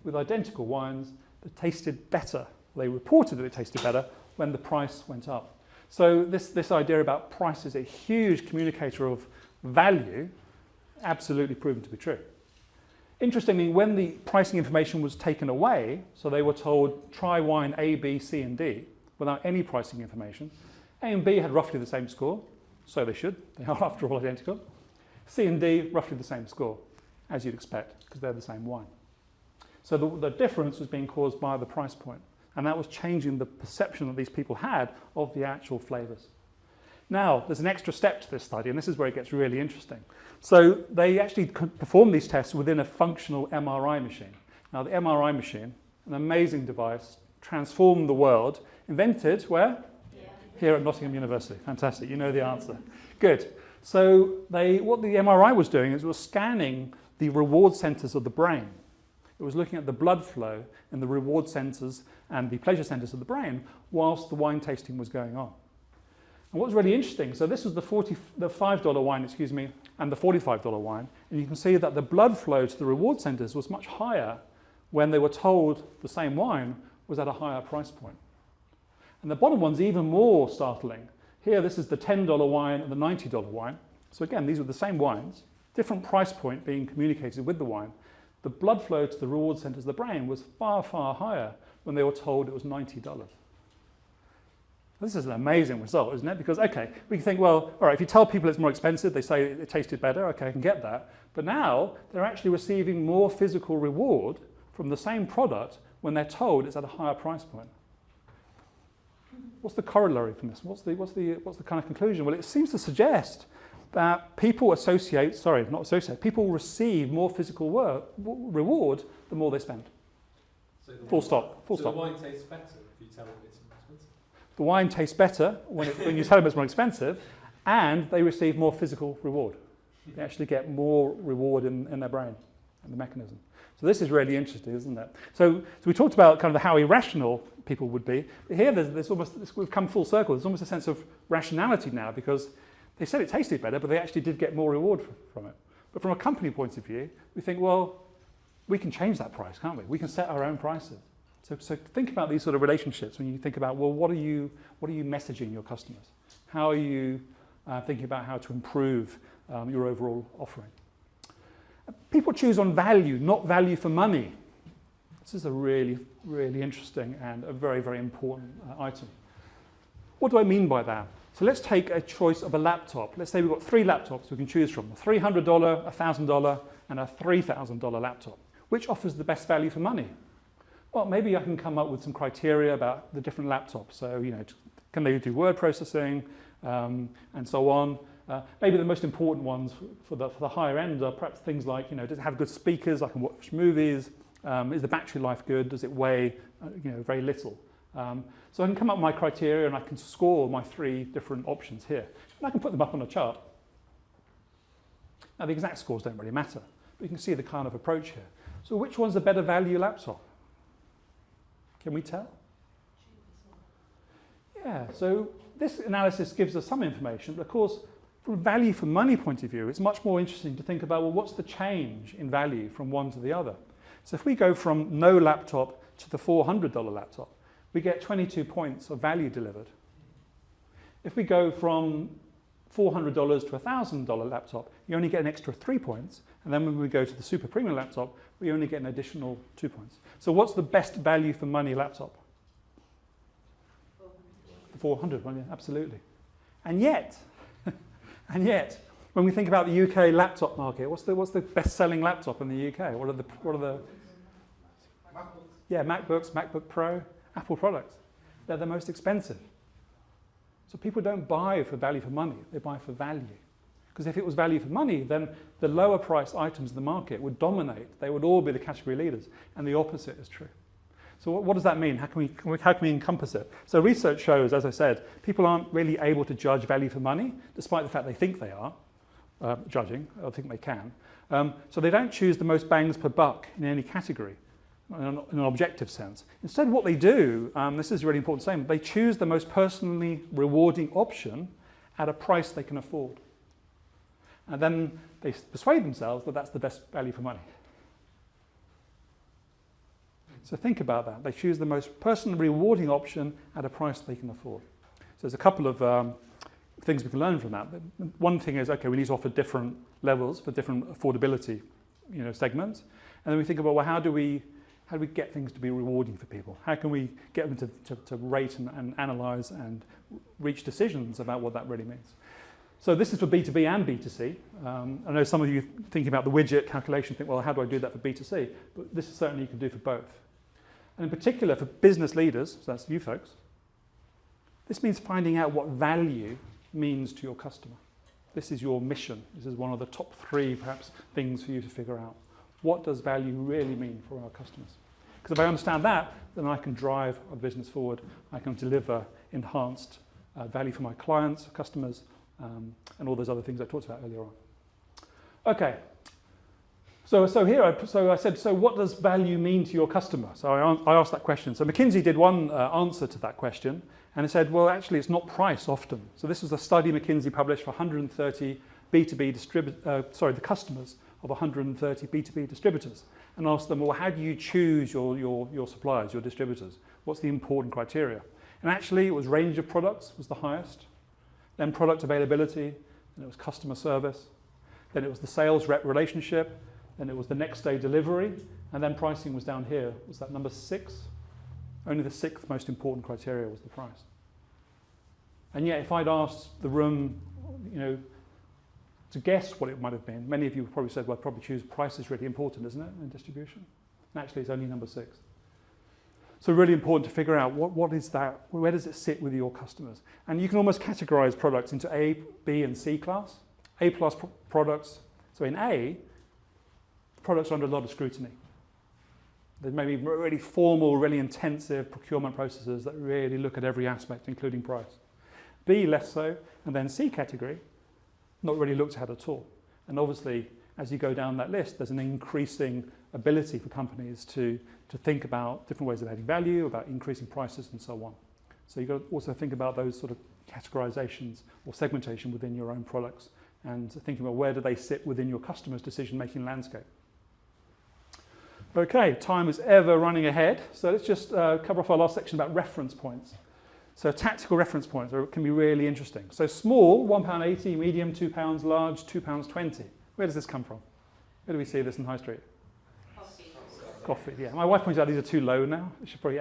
with identical wines, that tasted better. They reported that it tasted better when the price went up. So this idea about price is a huge communicator of value, absolutely proven to be true. Interestingly, when the pricing information was taken away, so they were told, try wine A, B, C, and D, without any pricing information, A and B had roughly the same score, so they should. They are, after all, identical. C and D, roughly the same score, as you'd expect, because they're the same wine. So the difference was being caused by the price point, and that was changing the perception that these people had of the actual flavours. Now, there's an extra step to this study, and this is where it gets really interesting. So they actually performed these tests within a functional MRI machine. Now, the MRI machine, an amazing device, transformed the world, invented where? Yeah. Here at Nottingham University. Fantastic, you know the answer. Good. So what the MRI was doing is it was scanning the reward centres of the brain. It was looking at the blood flow in the reward centres and the pleasure centres of the brain whilst the wine tasting was going on. And what was really interesting, so this was the $5 wine, and the $45 wine, and you can see that the blood flow to the reward centres was much higher when they were told the same wine was at a higher price point. And the bottom one's even more startling. Here, this is the $10 wine and the $90 wine. So again, these were the same wines, different price point being communicated with the wine. The blood flow to the reward centres of the brain was far, far higher when they were told it was $90. This is an amazing result, isn't it? Because, okay, we can think, well, all right, if you tell people it's more expensive, they say it tasted better, okay, I can get that. But now they're actually receiving more physical reward from the same product when they're told it's at a higher price point. What's the corollary from this? What's the kind of conclusion? Well, it seems to suggest that people people receive more physical reward the more they spend. So Full stop. The wine tastes better if you tell them it's more expensive? The wine tastes better when you tell them it's more expensive, and they receive more physical reward. They actually get more reward in their brain and the mechanism. So this is really interesting, isn't it? So we talked about kind of how irrational people would be. But here we've come full circle. There's almost a sense of rationality now because they said it tasted better, but they actually did get more reward from it. But from a company point of view, we think, well, we can change that price, can't we? We can set our own prices. So think about these sort of relationships when you think about, well, what are you messaging your customers? How are you thinking about how to improve your overall offering? People choose on value, not value for money. This is a really, really interesting and a very, very important item. What do I mean by that? So let's take a choice of a laptop. Let's say we've got 3 laptops we can choose from, a $300, a $1,000 and a $3,000 laptop. Which offers the best value for money? Well, maybe I can come up with some criteria about the different laptops. So, can they do word processing and so on? Maybe the most important ones for the higher end are perhaps things like, does it have good speakers? I can watch movies. Is the battery life good? Does it weigh, very little? So I can come up with my criteria and I can score my 3 different options here. And I can put them up on a chart. Now, the exact scores don't really matter, but you can see the kind of approach here. So which one's a better value laptop? Can we tell? Yeah, so this analysis gives us some information, but of course, from a value for money point of view, it's much more interesting to think about, well, what's the change in value from one to the other? So if we go from no laptop to the $400 laptop, we get 22 points of value delivered. If we go from $400 to a $1,000 laptop, you only get an extra 3 points. And then when we go to the super premium laptop, we only get an additional 2 points. So what's the best value for money laptop? The 400 one, yeah, absolutely. And yet, when we think about the UK laptop market, what's the best-selling laptop in the UK? What are the MacBooks, MacBook Pro, Apple products. They're the most expensive. So people don't buy for value for money, they buy for value. Because if it was value for money, then the lower priced items in the market would dominate. They would all be the category leaders. And the opposite is true. So what does that mean? How can we encompass it? So research shows, as I said, people aren't really able to judge value for money, despite the fact they think they are judging, or think they can. So they don't choose the most bangs per buck in any category, in an objective sense. Instead, what they do, this is a really important statement, they choose the most personally rewarding option at a price they can afford. And then they persuade themselves that that's the best value for money. So think about that. They choose the most personally rewarding option at a price they can afford. So there's a couple of things we can learn from that. One thing is, okay, we need to offer different levels for different affordability, segments. And then we think about, well, how do we get things to be rewarding for people? How can we get them to rate and analyze and reach decisions about what that really means? So this is for B2B and B2C. I know some of you thinking about the widget calculation think, well, how do I do that for B2C? But this is certainly you can do for both. And in particular for business leaders, so that's you folks, this means finding out what value means to your customer. This is your mission. This is one of the top 3 perhaps things for you to figure out. What does value really mean for our customers? Because if I understand that, then I can drive our business forward. I can deliver enhanced value for my clients, customers, and all those other things I talked about earlier on. Okay. So I said, so what does value mean to your customer? So I asked that question. So McKinsey did one answer to that question, and it said, well, actually, it's not price often. So this was a study McKinsey published for 130 the customers of 130 B2B distributors, and asked them, well, how do you choose your suppliers, your distributors? What's the important criteria? And actually, it was range of products was the highest, then product availability, then it was customer service, then it was the sales rep relationship, then it was the next day delivery, and then pricing was down here. Was that number 6? Only the 6th most important criteria was the price. And yet, if I'd asked the room, to guess what it might have been, many of you probably said, well, I'd probably choose price is really important, isn't it, in distribution? And actually, it's only number 6. So really important to figure out what is that, where does it sit with your customers? And you can almost categorize products into A, B, and C class. A plus products, so in A, products are under a lot of scrutiny. There may be really formal, really intensive procurement processes that really look at every aspect, including price. B, less so, and then C category, not really looked at all. And obviously, as you go down that list, there's an increasing ability for companies to think about different ways of adding value, about increasing prices and so on. So you've got to also think about those sort of categorizations or segmentation within your own products and thinking about where do they sit within your customer's decision-making landscape. Okay, time is ever running ahead. So let's just cover off our last section about reference points. So tactical reference points can be really interesting. So small, £1.80, medium, £2, large, £2.20. Where does this come from? Where do we see this in High Street? Coffee, yeah. My wife points out these are too low now. We should probably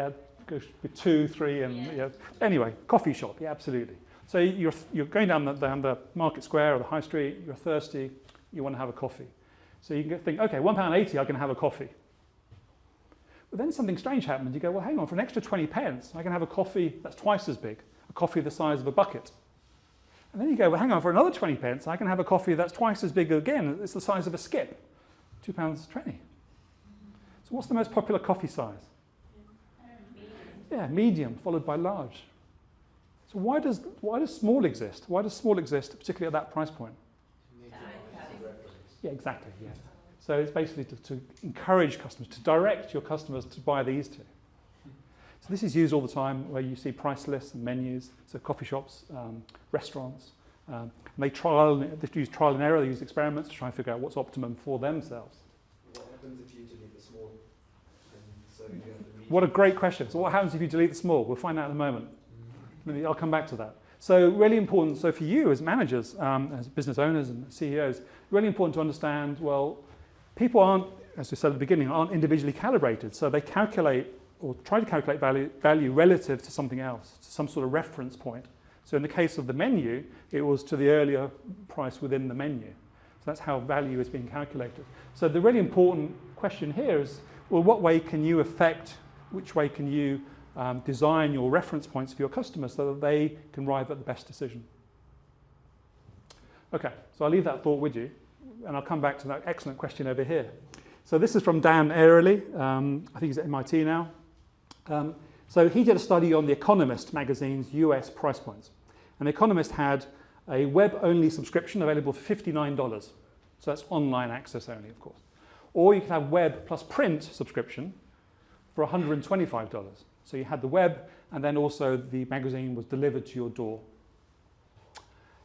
go with 2, 3, and yeah. Anyway, coffee shop, yeah, absolutely. So you're going down the market square or the high street, you're thirsty, you want to have a coffee. So you can think, okay, £1.80, I can have a coffee. But then something strange happens. You go, well, hang on, for an extra 20 pence, I can have a coffee that's twice as big, a coffee the size of a bucket. And then you go, well, hang on, for another 20 pence, I can have a coffee that's twice as big again. It's the size of a skip, £2.20. So what's the most popular coffee size? Yeah, medium, followed by large. So why does small exist? Why does small exist, particularly at that price point? Yeah, exactly, yeah. So it's basically to encourage customers, to direct your customers to buy these two. So this is used all the time where you see price lists and menus, so coffee shops, restaurants. And they use trial and error, they use experiments to try and figure out what's optimum for themselves. What happens if you delete the small? So you have the medium? What a great question. So what happens if you delete the small? We'll find out in a moment. I'll come back to that. So really important, so for you as managers, as business owners and CEOs, really important to understand, well, people aren't, as we said at the beginning, aren't individually calibrated. So they calculate or try to calculate value relative to something else, to some sort of reference point. So in the case of the menu, it was to the earlier price within the menu. So that's how value is being calculated. So the really important question here is, well, what way can you affect, which way can you design your reference points for your customers so that they can arrive at the best decision? Okay, so I'll leave that thought with you, and I'll come back to that excellent question over here. So this is from Dan Airley. I think he's at MIT now. So he did a study on The Economist magazine's US price points. And The Economist had a web-only subscription available for $59. So that's online access only, of course. Or you could have web plus print subscription for $125. So you had the web, and then also the magazine was delivered to your door.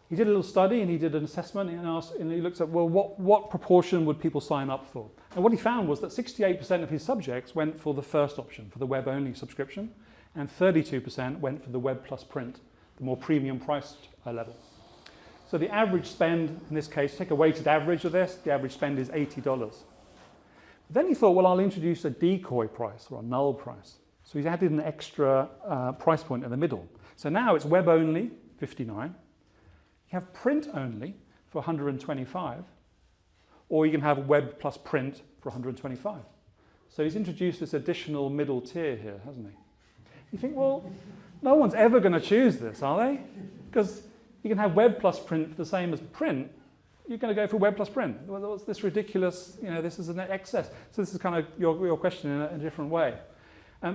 He did a little study, and he did an assessment, and he looked at, well, what proportion would people sign up for? And what he found was that 68% of his subjects went for the first option, for the web-only subscription, and 32% went for the web plus print, the more premium priced level. So the average spend, in this case, take a weighted average of this, the average spend is $80. But then he thought, well, I'll introduce a decoy price, or a null price. So he's added an extra price point in the middle. So now it's web only, $59. You have print only for $125, or you can have web plus print for $125. So he's introduced this additional middle tier here, hasn't he? You think, well, no one's ever going to choose this, are they? Because you can have web plus print the same as print. You're going to go for web plus print. Well, what's this ridiculous, this is an excess. So this is kind of your question in a different way.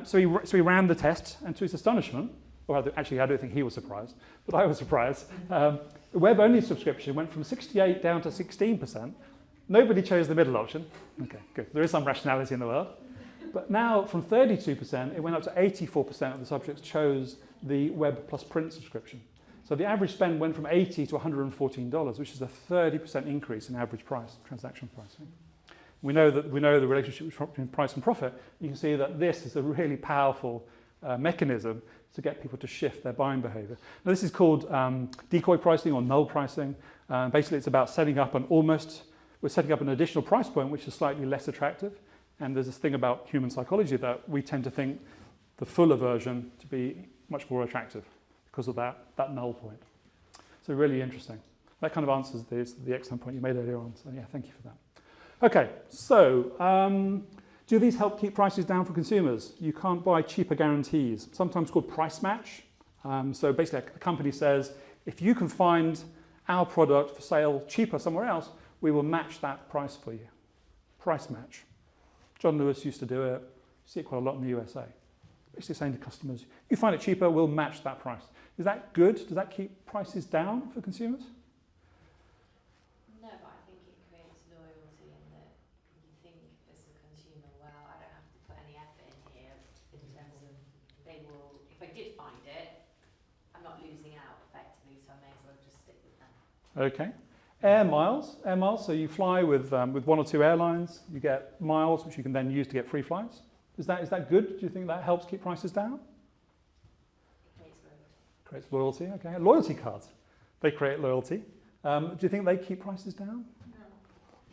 So he ran the test, and to his astonishment, well, actually, I don't think he was surprised, but I was surprised. The web-only subscription went from 68 down to 16%. Nobody chose the middle option. Okay, good. There is some rationality in the world. But now, from 32%, it went up to 84% of the subjects chose the web plus print subscription. So the average spend went from $80 to $114, which is a 30% increase in average price, transaction price. We know the relationship between price and profit. You can see that this is a really powerful mechanism to get people to shift their buying behavior. Now, this is called decoy pricing or null pricing. Basically, it's about setting up we're setting up an additional price point which is slightly less attractive. And there's this thing about human psychology that we tend to think the fuller version to be much more attractive because of that null point. So really interesting. That kind of answers the excellent point you made earlier on. So yeah, thank you for that. Okay, so do these help keep prices down for consumers? You can't buy cheaper guarantees, sometimes called price match. So basically a company says, if you can find our product for sale cheaper somewhere else, we will match that price for you. Price match. John Lewis used to do it. You see it quite a lot in the USA. Basically saying to customers, you find it cheaper, we'll match that price. Is that good? Does that keep prices down for consumers? No, but I think it creates loyalty in that you think as a consumer, well, I don't have to put any effort in here in terms of they will, if I did find it, I'm not losing out effectively, so I may as well just stick with them. Okay. Air miles, so you fly with one or two airlines, you get miles which you can then use to get free flights. Is that good? Do you think that helps keep prices down? It creates loyalty. Creates loyalty, okay. Loyalty cards, they create loyalty. Do you think they keep prices down?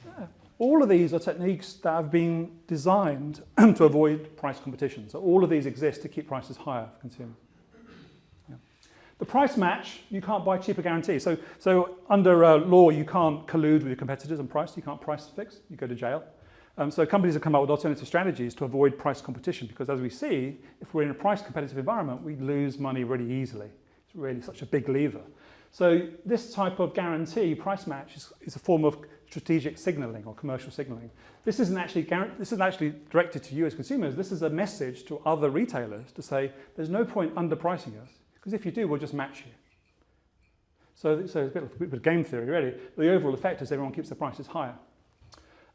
No. Yeah. All of these are techniques that have been designed to avoid price competition. So all of these exist to keep prices higher for consumers. The price match, you can't buy cheaper guarantees. So under law, you can't collude with your competitors on price. You can't price fix. You go to jail. So companies have come up with alternative strategies to avoid price competition because, as we see, if we're in a price competitive environment, we lose money really easily. It's really such a big lever. So this type of guarantee, price match, is a form of strategic signaling or commercial signaling. This isn't actually directed to you as consumers. This is a message to other retailers to say, there's no point underpricing us. Because if you do, we'll just match you. So it's a bit of game theory, really. But the overall effect is everyone keeps their prices higher.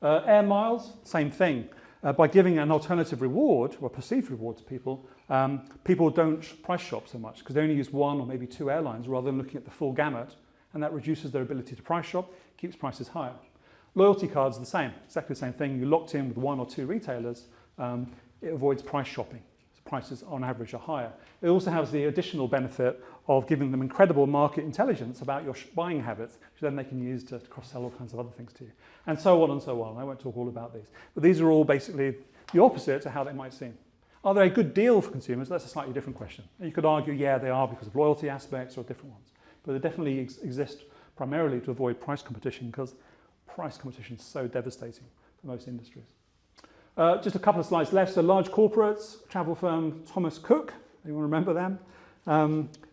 Air miles, same thing. By giving an alternative reward, or perceived reward to people, people don't price shop so much because they only use one or maybe two airlines rather than looking at the full gamut, and that reduces their ability to price shop, keeps prices higher. Loyalty cards are the same, exactly the same thing. You're locked in with one or two retailers, it avoids price shopping. Prices on average are higher. It also has the additional benefit of giving them incredible market intelligence about your buying habits, which then they can use to cross-sell all kinds of other things to you. And so on and so on. I won't talk all about these. But these are all basically the opposite to how they might seem. Are they a good deal for consumers? That's a slightly different question. You could argue, yeah, they are because of loyalty aspects or different ones. But they definitely exist primarily to avoid price competition, because price competition is so devastating for most industries. Just a couple of slides left. So large corporates, travel firm Thomas Cook, anyone remember them?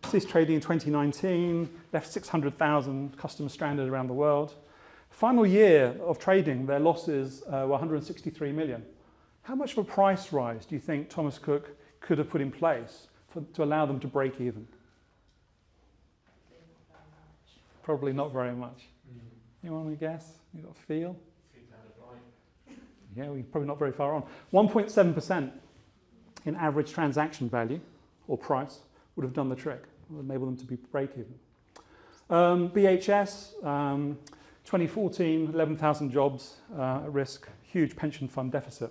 Ceased trading in 2019, left 600,000 customers stranded around the world. Final year of trading, their losses were 163 million. How much of a price rise do you think Thomas Cook could have put in place to allow them to break even? Probably not very much. Anyone want to guess? You got a feel? Yeah, we're probably not very far on. 1.7% in average transaction value or price would have done the trick, would enable them to be break even. BHS, 2014, 11,000 jobs at risk, huge pension fund deficit.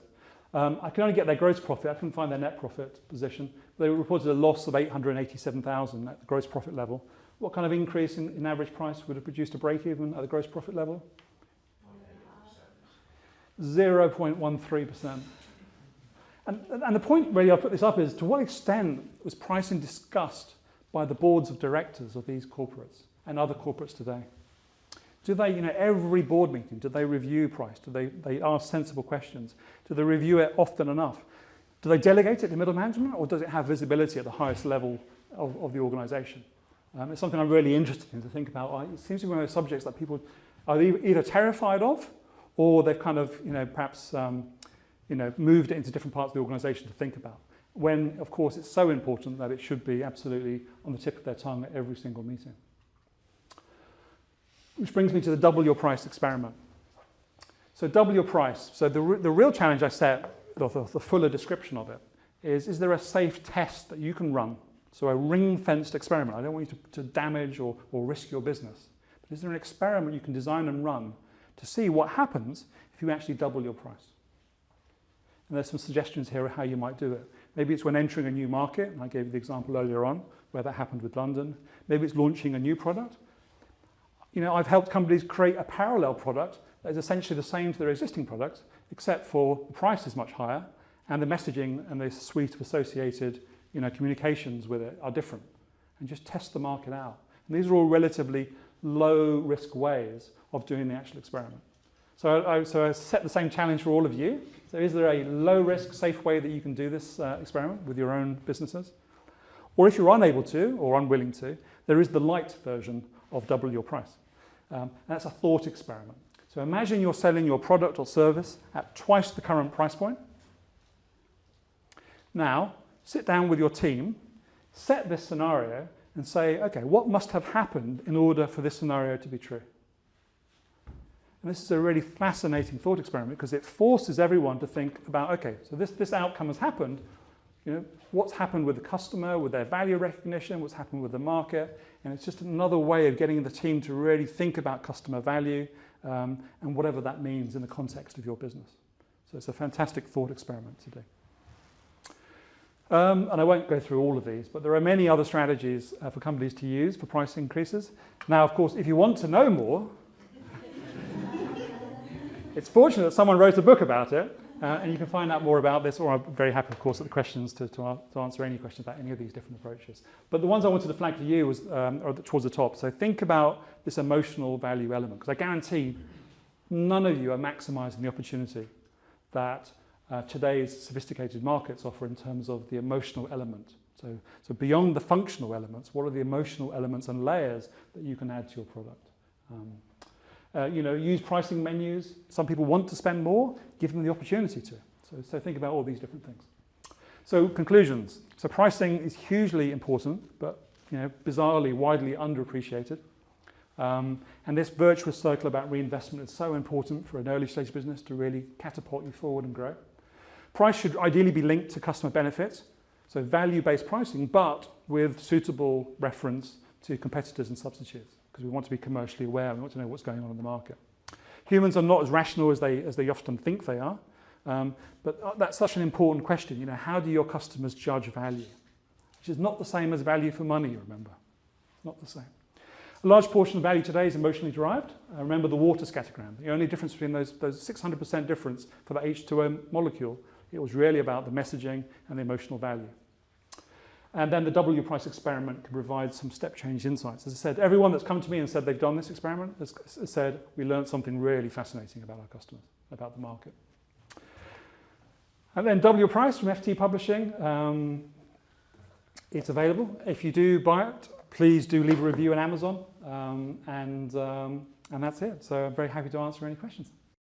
I can only get their gross profit, I couldn't find their net profit position. They reported a loss of 887,000 at the gross profit level. What kind of increase in average price would have produced a break even at the gross profit level? 0.13%. And the point really I put this up is, to what extent was pricing discussed by the boards of directors of these corporates and other corporates today? Do they, every board meeting, do they review price? Do they ask sensible questions? Do they review it often enough? Do they delegate it to middle management, or does it have visibility at the highest level of the organisation? It's something I'm really interested in to think about. It seems to be one of those subjects that people are either terrified of, or they've kind of, perhaps, moved it into different parts of the organisation to think about. When, of course, it's so important that it should be absolutely on the tip of their tongue at every single meeting. Which brings me to the double your price experiment. So double your price. So the real challenge I set, the fuller description of it, is there a safe test that you can run? So a ring-fenced experiment. I don't want you to damage or risk your business. But is there an experiment you can design and run to see what happens if you actually double your price? And there's some suggestions here of how you might do it. Maybe it's when entering a new market, and I gave you the example earlier on where that happened with London. Maybe it's launching a new product. I've helped companies create a parallel product that is essentially the same to their existing products, except for the price is much higher and the messaging and the suite of associated communications with it are different. And just test the market out. And these are all relatively low risk ways of doing the actual experiment. So I set the same challenge for all of you. So is there a low risk, safe way that you can do this experiment with your own businesses? Or if you're unable to or unwilling to, there is the light version of double your price. That's a thought experiment. So imagine you're selling your product or service at twice the current price point. Now, sit down with your team, set this scenario, and say, okay, what must have happened in order for this scenario to be true? And this is a really fascinating thought experiment, because it forces everyone to think about, okay, so this outcome has happened. What's happened with the customer, with their value recognition, what's happened with the market, and it's just another way of getting the team to really think about customer value and whatever that means in the context of your business. So it's a fantastic thought experiment to do. And I won't go through all of these, but there are many other strategies for companies to use for price increases. Now, of course, if you want to know more, it's fortunate that someone wrote a book about it. And you can find out more about this, or I'm very happy, of course, at the questions to answer any questions about any of these different approaches. But the ones I wanted to flag for you was are towards the top. So think about this emotional value element, because I guarantee none of you are maximising the opportunity that today's sophisticated markets offer in terms of the emotional element. So beyond the functional elements, what are the emotional elements and layers that you can add to your product? Use pricing menus. Some people want to spend more, give them the opportunity to. So think about all these different things. So conclusions. So pricing is hugely important, but bizarrely, widely underappreciated. And this virtuous circle about reinvestment is so important for an early stage business to really catapult you forward and grow. Price should ideally be linked to customer benefits. So value-based pricing, but with suitable reference to competitors and substitutes, because we want to be commercially aware, we want to know what's going on in the market. Humans are not as rational as they often think they are, but that's such an important question. How do your customers judge value? Which is not the same as value for money, remember. It's not the same. A large portion of value today is emotionally derived. Remember the water scattergram. The only difference between those 600% difference for the H2O molecule It was really about the messaging and the emotional value. And then the W price experiment can provide some step change insights. As I said, everyone that's come to me and said they've done this experiment has said we learned something really fascinating about our customers, about the market. And then W price from FT Publishing. It's available. If you do buy it, please do leave a review on Amazon. And that's it. So I'm very happy to answer any questions.